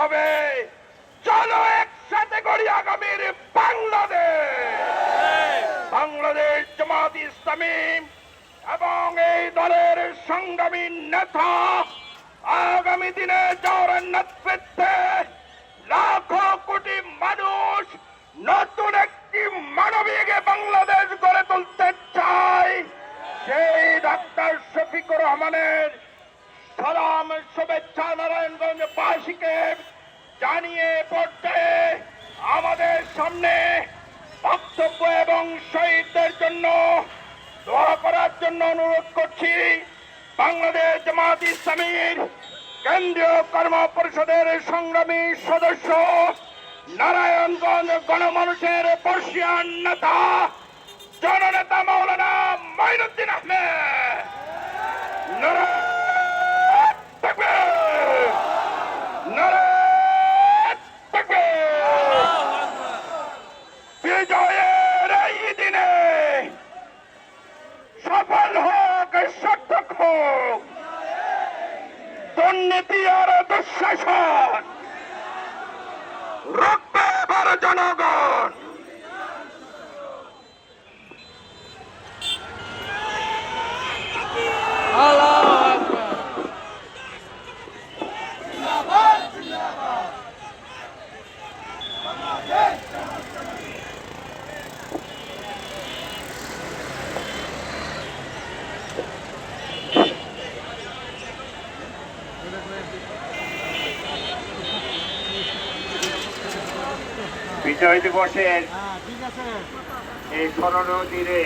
হবে। চলো একসাথে গড়ি আগামীর বাংলাদেশ। বাংলাদেশ জামাত ইসলামী এবং এই দলের সংগ্রামী নেতা আগামী দিনে যার নেতৃত্বে লাখো কোটি মানুষ নতুন একটি মানবিক বাংলাদেশ গড়ে তুলতে চায়। সেই ডাক্তার শফিকুর রহমানের সালাম শুভেচ্ছা নারায়ণগঞ্জ বাসীকে জানিয়ে পড়তে আমাদের সামনে বক্তব্য এবং শহীদদের জন্য দোয়া করার জন্য অনুরোধ করছি। বাংলাদেশ জামাত ইসলামীর কেন্দ্রীয় কর্ম পরিষদের সংগ্রামী সদস্য নারায়ণগঞ্জ গণমানুষের বর্ষিয়ান নেতা জননেতা মাওলানা মাইনুদ্দিন আহমেদ। নারায়ণ তাকবীর, নারায়ণ তাকবীর। বিজয়ের এই দিনে সফল হোক, সার্থক হোক দুর্নীতি আর দুঃশাসন, রুখবে এবার জনগণ। বিজয় দিবসের এই স্মরণীয় দিনে